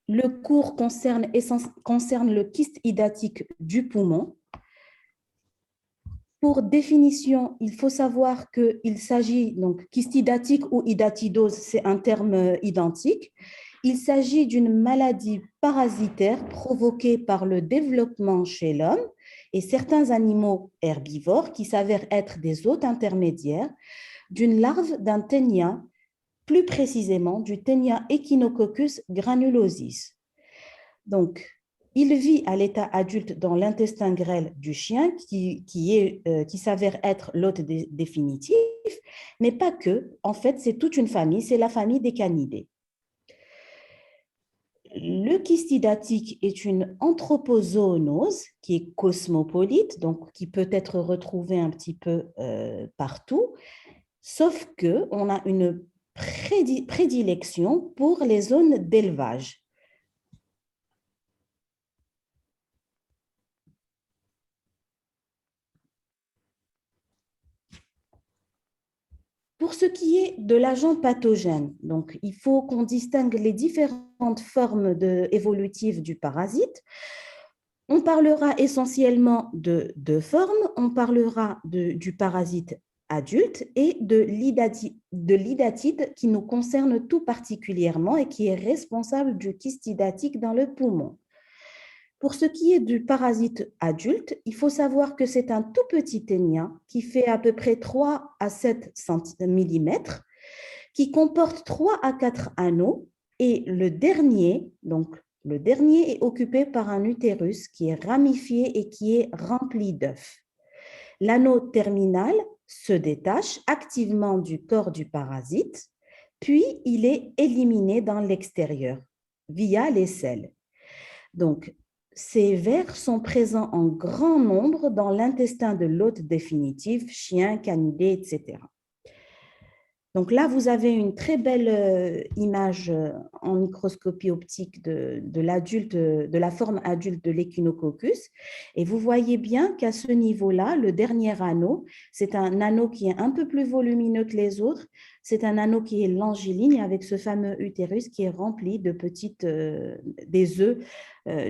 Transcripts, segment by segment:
Le cours concerne le kyste hydatique du poumon. Pour définition, il faut savoir qu'il s'agit, donc kyste hydatique ou hydatidose, c'est un terme identique. Il s'agit d'une maladie parasitaire provoquée par le développement chez l'homme et certains animaux herbivores qui s'avèrent être des hôtes intermédiaires d'une larve d'un ténia, plus précisément du ténia Echinococcus granulosis. Donc, il vit à l'état adulte dans l'intestin grêle du chien qui s'avère être l'hôte définitif, mais pas que. En fait, c'est toute une famille, c'est la famille des canidés. Le kyste hydatique est une anthropozoonose qui est cosmopolite, donc qui peut être retrouvée un petit peu partout, sauf qu'on a une prédilection pour les zones d'élevage. Pour ce qui est de l'agent pathogène, donc il faut qu'on distingue les différentes formes évolutives du parasite. On parlera essentiellement de deux formes. On parlera du parasite adulte et de l'idatide qui nous concerne tout particulièrement et qui est responsable du kyste hydatique dans le poumon. Pour ce qui est du parasite adulte, il faut savoir que c'est un tout petit ténia qui fait à peu près 3 à 7 mm, qui comporte 3 à 4 anneaux et le dernier est occupé par un utérus qui est ramifié et qui est rempli d'œufs. L'anneau terminal se détache activement du corps du parasite, puis il est éliminé dans l'extérieur via les selles. Donc, ces vers sont présents en grand nombre dans l'intestin de l'hôte définitif, chien, canidé, etc. Donc là, vous avez une très belle image en microscopie optique de l'adulte, de la forme adulte de l'Echinococcus. Et vous voyez bien qu'à ce niveau-là, le dernier anneau, c'est un anneau qui est un peu plus volumineux que les autres. C'est un anneau qui est longiligne avec ce fameux utérus qui est rempli de des œufs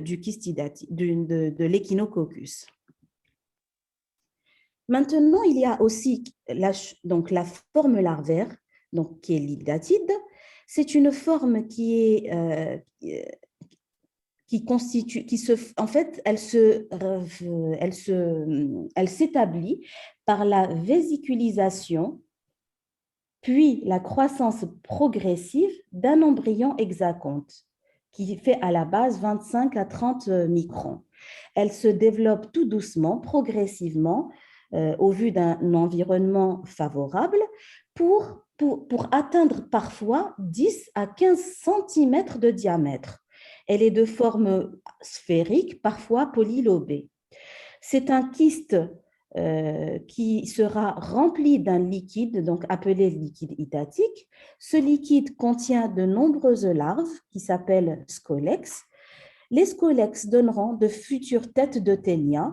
du kyste hydatique, de l'Echinococcus. Maintenant, il y a aussi la forme larvaire, donc, qui est l'hydatide. C'est une forme en fait, elle s'établit par la vésiculisation, puis la croissance progressive d'un embryon hexaconte, qui fait à la base 25 à 30 microns. Elle se développe tout doucement, progressivement, au vu d'un environnement favorable pour atteindre parfois 10 à 15 cm de diamètre. Elle est de forme sphérique, parfois polylobée. C'est un kyste qui sera rempli d'un liquide, donc appelé liquide hydatique. Ce liquide contient de nombreuses larves qui s'appellent scolex. Les scolex donneront de futures têtes de ténia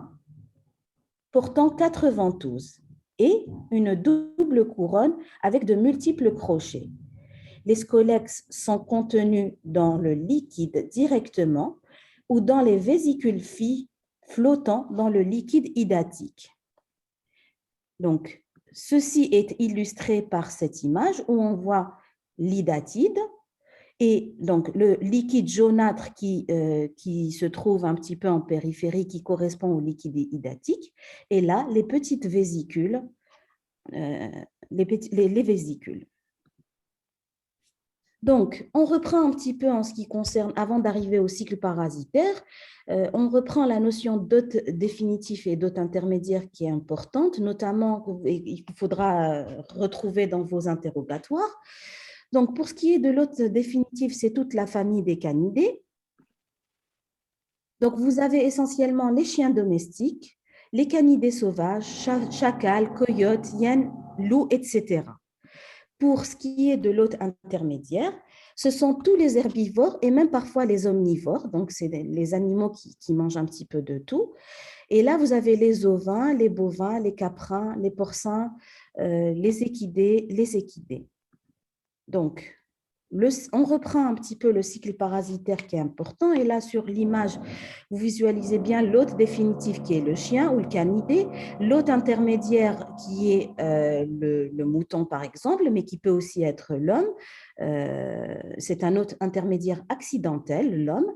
portant 4 ventouses et une double couronne avec de multiples crochets. Les scolex sont contenus dans le liquide directement ou dans les vésicules flottant dans le liquide hydatique. Donc, ceci est illustré par cette image où on voit l'hydatide et donc le liquide jaunâtre qui se trouve un petit peu en périphérie, qui correspond au liquide hydatique, et là, les petites vésicules, les vésicules. Donc, on reprend un petit peu en ce qui concerne, avant d'arriver au cycle parasitaire, on reprend la notion d'hôte définitif et d'hôte intermédiaire qui est importante, notamment, il faudra retrouver dans vos interrogatoires. Donc, pour ce qui est de l'hôte définitif, c'est toute la famille des canidés. Donc, vous avez essentiellement les chiens domestiques, les canidés sauvages, chacals, coyotes, hyènes, loups, etc. Pour ce qui est de l'hôte intermédiaire, ce sont tous les herbivores et même parfois les omnivores, donc c'est les animaux qui mangent un petit peu de tout. Et là, vous avez les ovins, les bovins, les caprins, les porcins, les équidés, les équidés. Donc, on reprend un petit peu le cycle parasitaire qui est important. Et là, sur l'image, vous visualisez bien l'hôte définitif qui est le chien ou le canidé, l'hôte intermédiaire qui est le mouton, par exemple, mais qui peut aussi être l'homme. C'est un hôte intermédiaire accidentel, l'homme.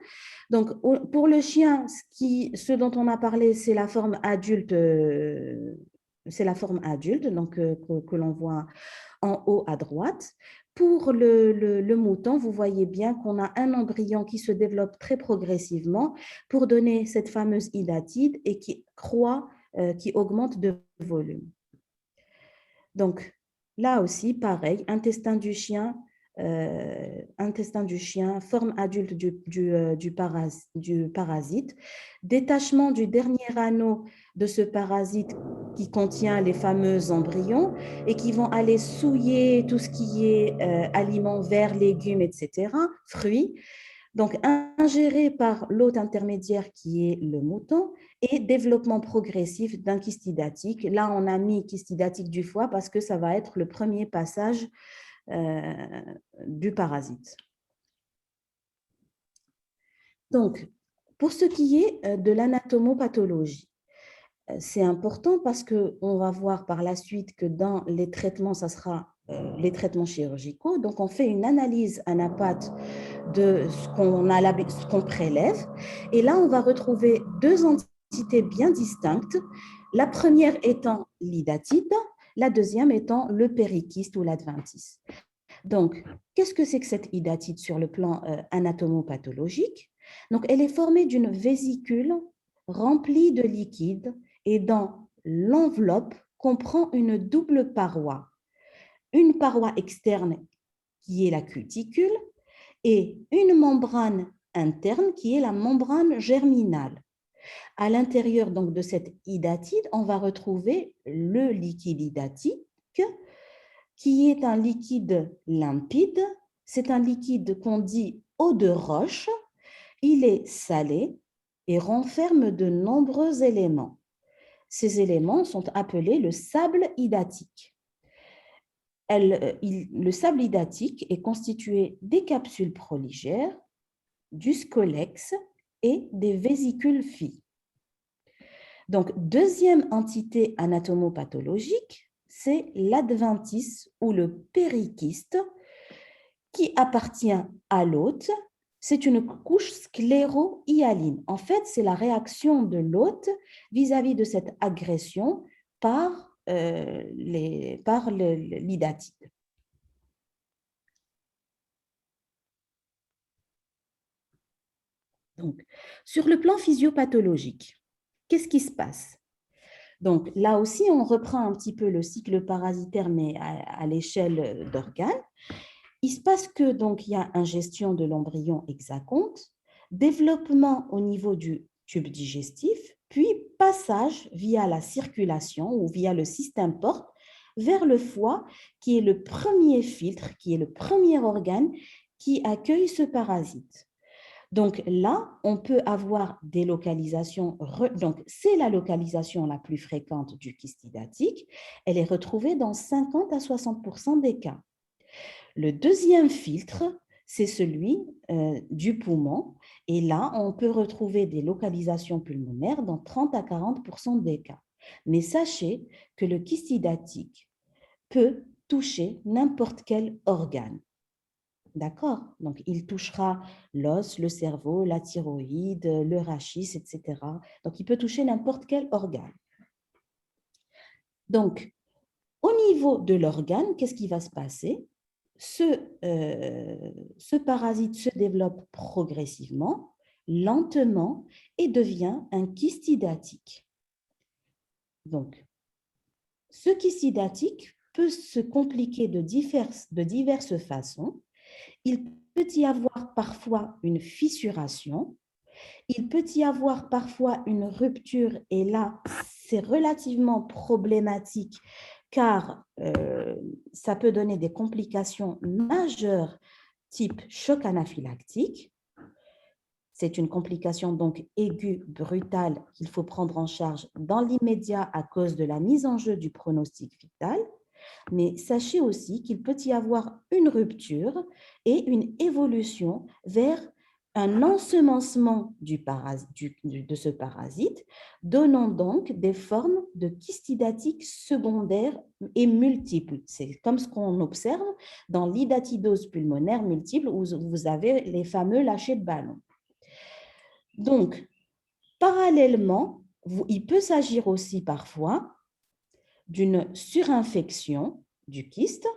Donc, pour le chien, ce dont on a parlé, c'est la forme adulte. C'est la forme adulte, donc que l'on voit en haut à droite. Pour le mouton, vous voyez bien qu'on a un embryon qui se développe très progressivement pour donner cette fameuse idatide et qui croît, qui augmente de volume. Donc, là aussi, pareil, intestin du chien, forme adulte du parasite, détachement du dernier anneau de ce parasite qui contient les fameux embryons et qui vont aller souiller tout ce qui est aliments verts, légumes, etc., fruits. Donc, ingéré par l'hôte intermédiaire qui est le mouton et développement progressif d'un kystidatique. Là, on a mis kystidatique du foie parce que ça va être le premier passage du parasite. Donc, pour ce qui est de l'anatomopathologie, c'est important parce qu'on va voir par la suite que dans les traitements, ça sera les traitements chirurgicaux. Donc, on fait une analyse anapathe de ce qu'on prélève. Et là, on va retrouver deux entités bien distinctes. La première étant l'idatide, la deuxième étant le périkyste ou l'adventice. Donc, qu'est-ce que c'est que cette idatide sur le plan anatomopathologique? Donc, elle est formée d'une vésicule remplie de liquide et dans l'enveloppe comprend une double paroi. Une paroi externe qui est la cuticule et une membrane interne qui est la membrane germinale. À l'intérieur donc de cette idatide, on va retrouver le liquide idatique qui est un liquide limpide. C'est un liquide qu'on dit eau de roche. Il est salé et renferme de nombreux éléments. Ces éléments sont appelés le sable idatique. Le sable idatique est constitué des capsules proligères, du scolex et des vésicules filles. Donc, deuxième entité anatomopathologique, c'est l'adventice ou le périkyste qui appartient à l'hôte. C'est une couche scléro-hyaline. En fait, c'est la réaction de l'hôte vis-à-vis de cette agression par l'idatide. Donc, sur le plan physiopathologique, qu'est-ce qui se passe? Donc, là aussi, on reprend un petit peu le cycle parasitaire, mais à l'échelle d'organes. Il se passe que donc il y a ingestion de l'embryon hexaconte, développement au niveau du tube digestif, puis passage via la circulation ou via le système porte vers le foie, qui est le premier filtre, qui est le premier organe qui accueille ce parasite. Donc là, on peut avoir des localisations, donc c'est la localisation la plus fréquente du kyste idatique, elle est retrouvée dans 50 à 60% des cas. Le deuxième filtre, c'est celui du poumon, et là, on peut retrouver des localisations pulmonaires dans 30 à 40% des cas. Mais sachez que le kyste idatique peut toucher n'importe quel organe. D'accord? Donc, il touchera l'os, le cerveau, la thyroïde, le rachis, etc. Donc, il peut toucher n'importe quel organe. Donc, au niveau de l'organe, qu'est-ce qui va se passer? Ce parasite se développe progressivement, lentement, et devient un kyste idatique. Donc, ce kyste idatique peut se compliquer de diverses façons. Il peut y avoir parfois une fissuration, il peut y avoir parfois une rupture, et là, c'est relativement problématique car ça peut donner des complications majeures type choc anaphylactique. C'est une complication donc aiguë, brutale, qu'il faut prendre en charge dans l'immédiat à cause de la mise en jeu du pronostic vital. Mais sachez aussi qu'il peut y avoir une rupture et une évolution vers un ensemencement de ce parasite, donnant donc des formes de kystidatiques secondaires et multiples. C'est comme ce qu'on observe dans l'idatidose pulmonaire multiple où vous avez les fameux lâchers de ballon. Donc, parallèlement, il peut s'agir aussi parfois d'une surinfection du kyste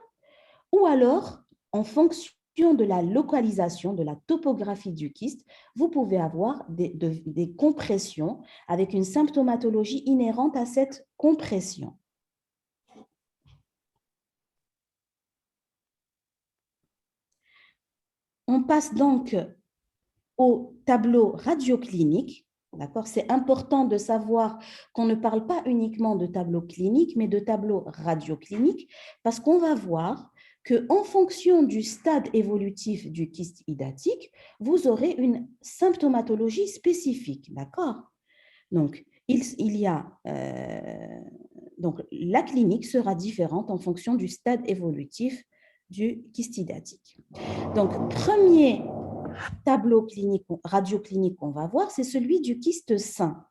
ou alors, en fonction de la localisation, de la topographie du kyste, vous pouvez avoir des compressions avec une symptomatologie inhérente à cette compression. On passe donc au tableau radioclinique. D'accord? C'est important de savoir qu'on ne parle pas uniquement de tableau clinique, mais de tableau radioclinique, parce qu'on va voir qu'en fonction du stade évolutif du kyste hydatique, vous aurez une symptomatologie spécifique. D'accord? Donc, donc, la clinique sera différente en fonction du stade évolutif du kyste hydatique. Donc, premier tableau clinique, radioclinique qu'on va voir, c'est celui du kyste sain.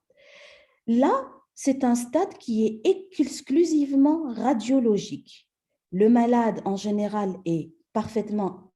Là, c'est un stade qui est exclusivement radiologique. Le malade, en général, est parfaitement